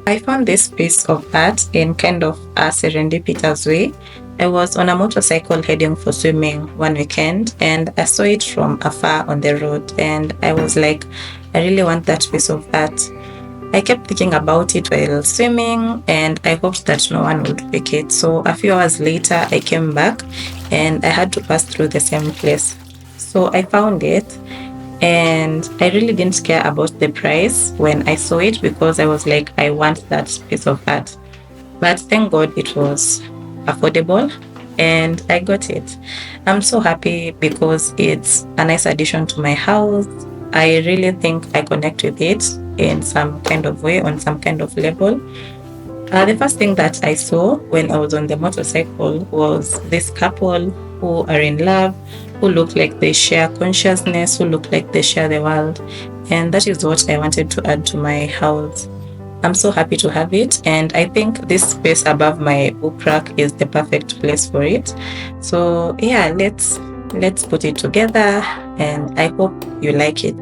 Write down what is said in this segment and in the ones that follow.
I found this piece of art in kind of a serendipitous way. I was on a motorcycle heading for swimming one weekend and I saw it from afar on the road and I was like, I really want that piece of art. I kept thinking about it while swimming and I hoped that no one would pick it. So a few hours later, I came back and I had to pass through the same place. So I found it and I really didn't care about the price when I saw it because I was like, I want that piece of art. But thank God it was affordable and I got it. I'm so happy because it's a nice addition to my house. I really think I connect with it in some kind of way, on some kind of level. The first thing that I saw when I was on the motorcycle was this couple who are in love, who look like they share consciousness, who look like they share the world. And that is what I wanted to add to my house. I'm so happy to have it. And I think this space above my book rack is the perfect place for it. So yeah, let's put it together and I hope you like it.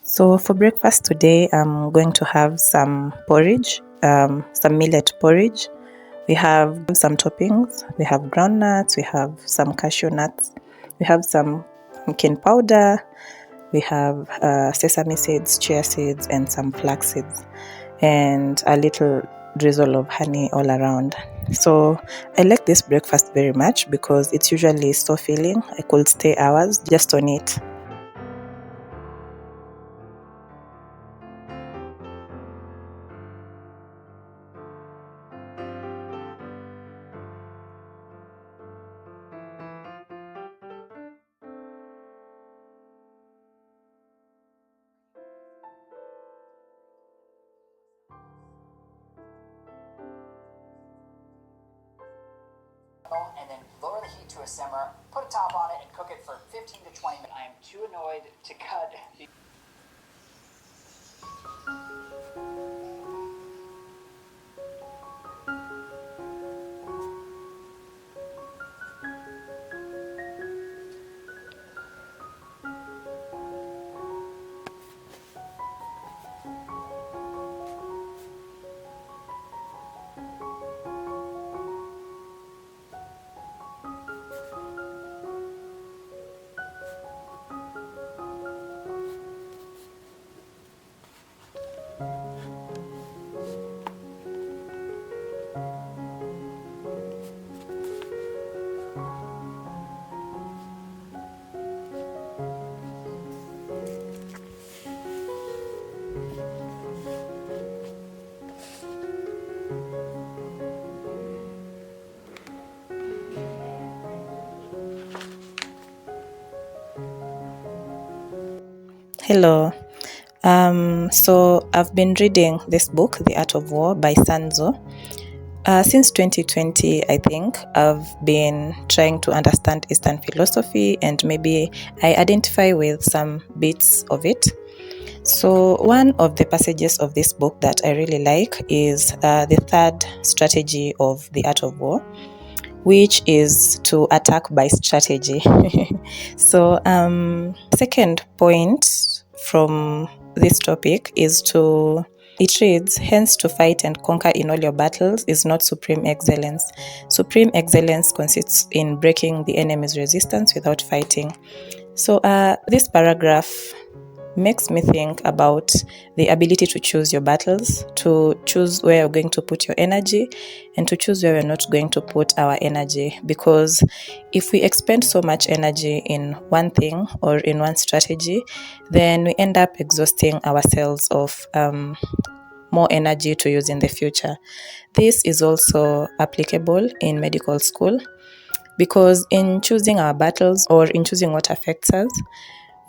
So for breakfast today, I'm going to have some porridge, some millet porridge. We have some toppings. We have groundnuts. We have some cashew nuts. We have some pumpkin powder. We have sesame seeds, chia seeds, and some flax seeds, and a little drizzle of honey all around. So I like this breakfast very much because it's usually so filling. I could stay hours just on it. and then lower the heat to a simmer, put a top on it, and cook it for 15 to 20 minutes. I am too annoyed to cut the... Hello. So I've been reading this book, The Art of War by Sanzo. Since 2020, I think, I've been trying to understand Eastern philosophy, and maybe I identify with some bits of it. So one of the passages of this book that I really like is the third strategy of The Art of War, which is to attack by strategy. So second point from this topic is it reads, hence to fight and conquer in all your battles is not supreme excellence. Supreme excellence consists in breaking the enemy's resistance without fighting. So this paragraph makes me think about the ability to choose your battles, to choose where you're going to put your energy, and to choose where we're not going to put our energy. Because if we expend so much energy in one thing or in one strategy, then we end up exhausting ourselves of more energy to use in the future. This is also applicable in medical school, because in choosing our battles or in choosing what affects us,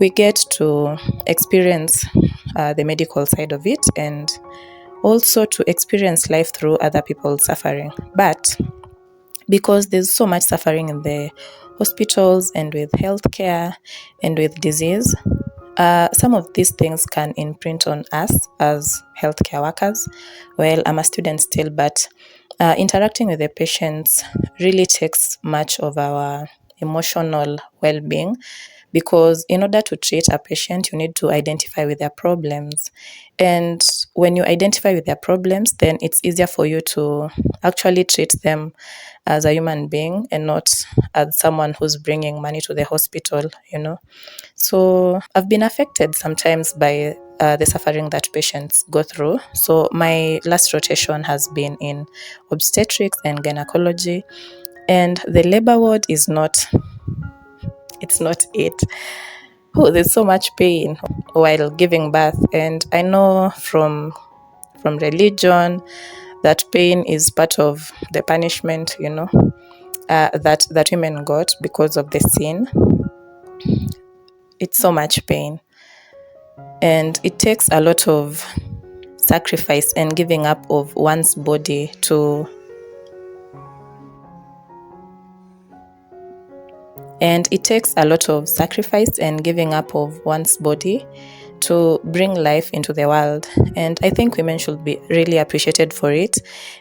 we get to experience the medical side of it, and also to experience life through other people's suffering. But because there's so much suffering in the hospitals and with healthcare and with disease, some of these things can imprint on us as healthcare workers. Well, I'm a student still, but interacting with the patients really takes much of our emotional well-being, because in order to treat a patient, you need to identify with their problems. And when you identify with their problems, then it's easier for you to actually treat them as a human being and not as someone who's bringing money to the hospital. So I've been affected sometimes by the suffering that patients go through. So my last rotation has been in obstetrics and gynecology, and the labor ward is not it. Oh, there's so much pain while giving birth, and I know from religion that pain is part of the punishment, that women got because of the sin. It's so much pain, and it takes a lot of sacrifice and giving up of one's body to bring life into the world. And I think women should be really appreciated for it.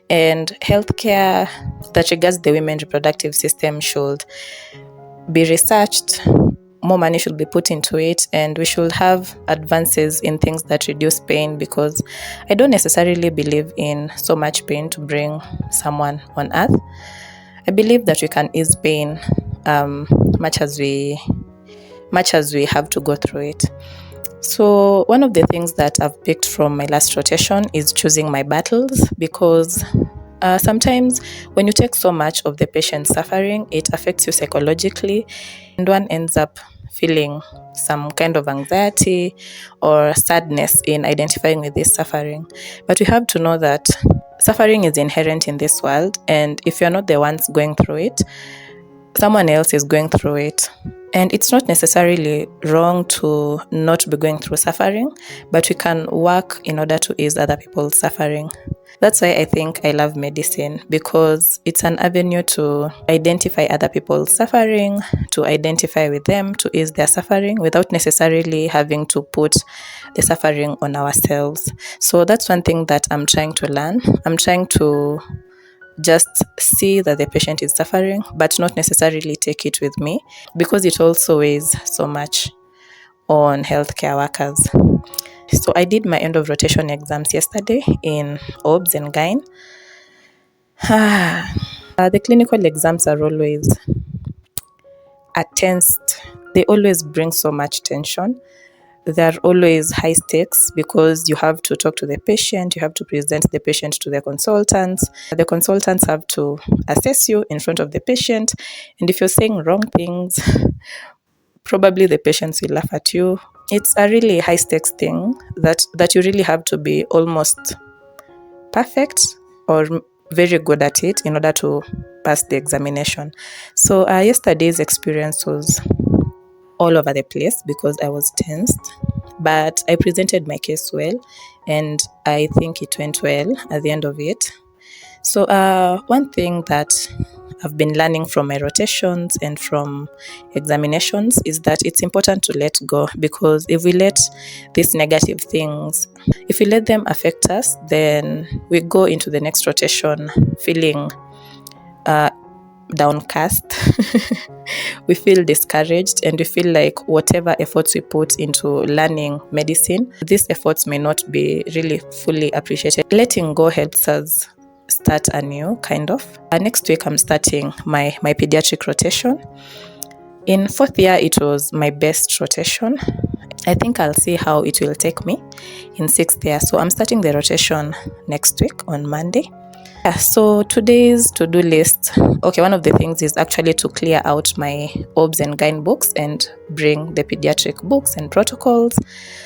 And healthcare that regards the women reproductive system should be researched. More money should be put into it, and we should have advances in things that reduce pain, because I don't necessarily believe in so much pain to bring someone on earth. I believe that we can ease pain much as we have to go through it. So one of the things that I've picked from my last rotation is choosing my battles, because sometimes when you take so much of the patient's suffering, it affects you psychologically, and one ends up feeling some kind of anxiety or sadness in identifying with this suffering. But we have to know that suffering is inherent in this world, and if you're not the ones going through it, someone else is going through it. And it's not necessarily wrong to not be going through suffering, but we can work in order to ease other people's suffering. That's why I think I love medicine, because it's an avenue to identify other people's suffering, to identify with them, to ease their suffering without necessarily having to put the suffering on ourselves. So that's one thing that I'm trying to learn. I'm trying to just see that the patient is suffering, but not necessarily take it with me, because it also weighs so much on healthcare workers. So I did my end of rotation exams yesterday in OBS and GYN. The clinical exams are always a tense, they always bring so much tension. They're always high stakes because you have to talk to the patient, you have to present the patient to the consultants. The consultants have to assess you in front of the patient. And if you're saying wrong things, probably the patients will laugh at you. It's a really high stakes thing that you really have to be almost perfect or very good at it in order to pass the examination. So yesterday's experience was all over the place because I was tensed, but I presented my case well, and I think it went well at the end of it. So one thing that I've been learning from my rotations and from examinations is that it's important to let go, because if we let these negative things, if we let them affect us, then we go into the next rotation feeling downcast. We feel discouraged, and we feel like whatever efforts we put into learning medicine, these efforts may not be really fully appreciated. Letting go helps us start anew, kind of. Next week, I'm starting my pediatric rotation. In fourth year, it was my best rotation. I think I'll see how it will take me in sixth year. So I'm starting the rotation next week on Monday. Yeah, so today's to-do list. Okay, one of the things is actually to clear out my OBS and GYN books and bring the pediatric books and protocols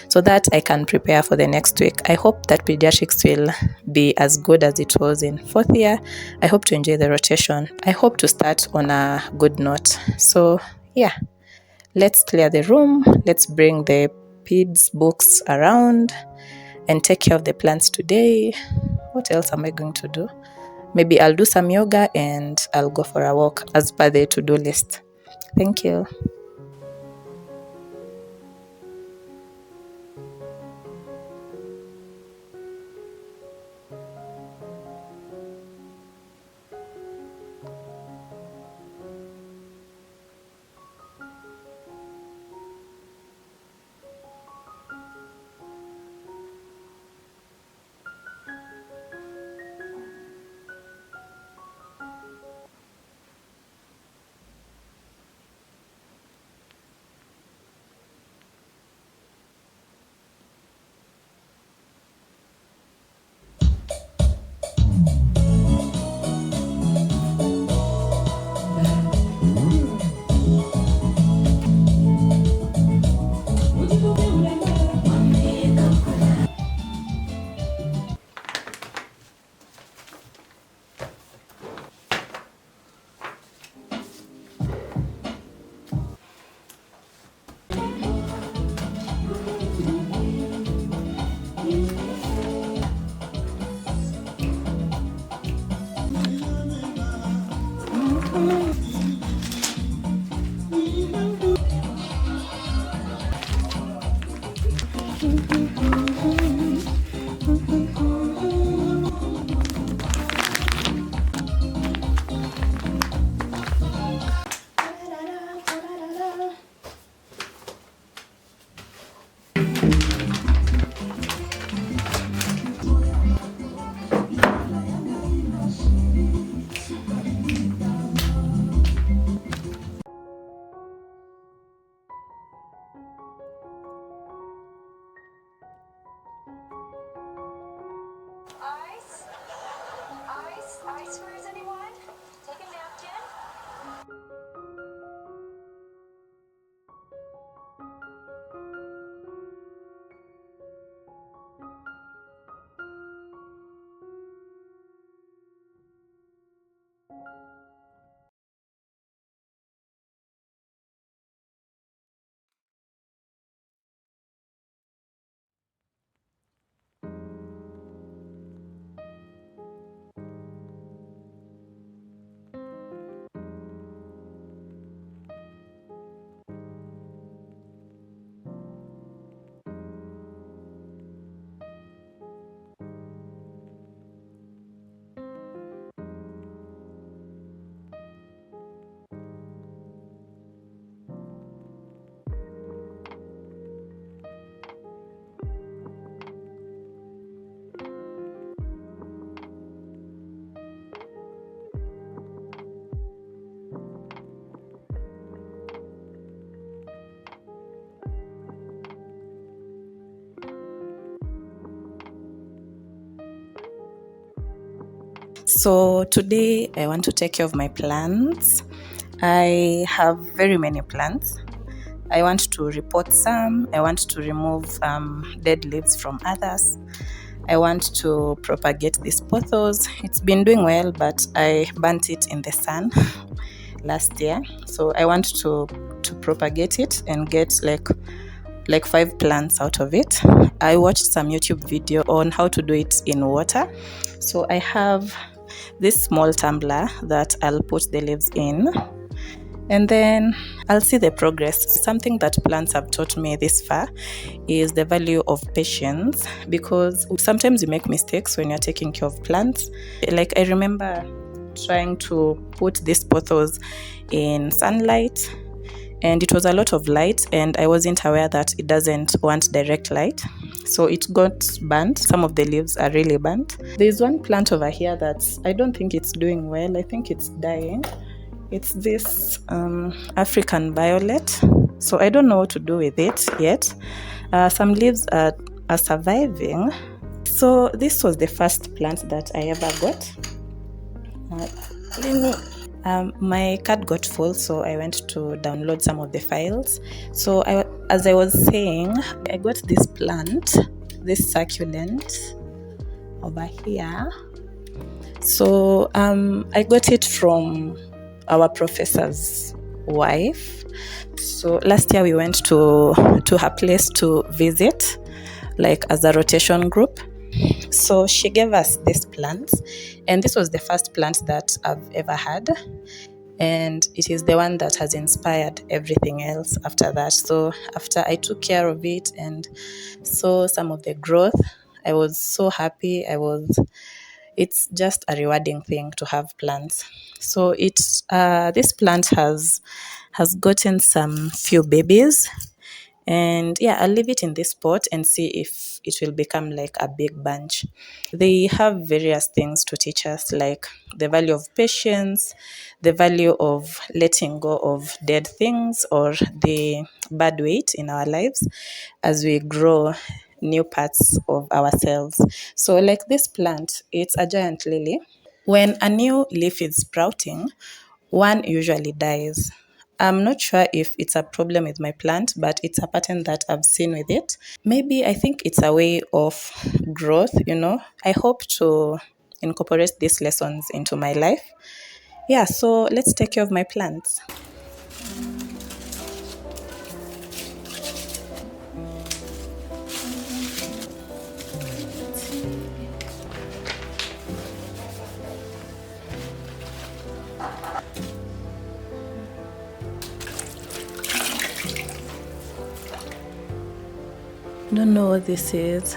so that I can prepare for the next week. I hope that pediatrics will be as good as it was in fourth year. I hope to enjoy the rotation. I hope to start on a good note. So yeah, let's clear the room. Let's bring the peds books around and take care of the plants today. What else am I going to do? Maybe I'll do some yoga and I'll go for a walk as per the to-do list. Thank you. So today I want to take care of my plants. I have very many plants. I want to repot some. I want to remove dead leaves from others. I want to propagate these pothos. It's been doing well, but I burnt it in the sun last year. So I want to propagate it and get like 5 plants out of it. I watched some YouTube video on how to do it in water. So I have this small tumbler that I'll put the leaves in, and then I'll see the progress. Something that plants have taught me this far is the value of patience, because sometimes you make mistakes when you're taking care of plants. Like I remember trying to put these pothos in sunlight, and it was a lot of light, and I wasn't aware that it doesn't want direct light, so it got burnt. Some of the leaves are really burnt. There's one plant over here that I don't think it's doing well. I think it's dying. It's this African violet, so I don't know what to do with it yet. Some leaves are surviving. So this was the first plant that I ever got. My card got full, so I went to download some of the files. So as I was saying, I got this plant, this succulent over here. So I got it from our professor's wife. So last year we went to her place to visit, like as a rotation group. So she gave us this plant, and this was the first plant that I've ever had, and it is the one that has inspired everything else after that. So after I took care of it and saw some of the growth, I was so happy. It's just a rewarding thing to have plants. So this plant has gotten some few babies, and yeah, I'll leave it in this pot and see if it will become like a big bunch. They have various things to teach us, like the value of patience, the value of letting go of dead things or the bad weight in our lives as we grow new parts of ourselves. So like this plant, it's a giant lily. When a new leaf is sprouting, one usually dies. I'm not sure if it's a problem with my plant, but it's a pattern that I've seen with it. Maybe I think it's a way of growth, I hope to incorporate these lessons into my life. Yeah, so let's take care of my plants. I don't know what this is.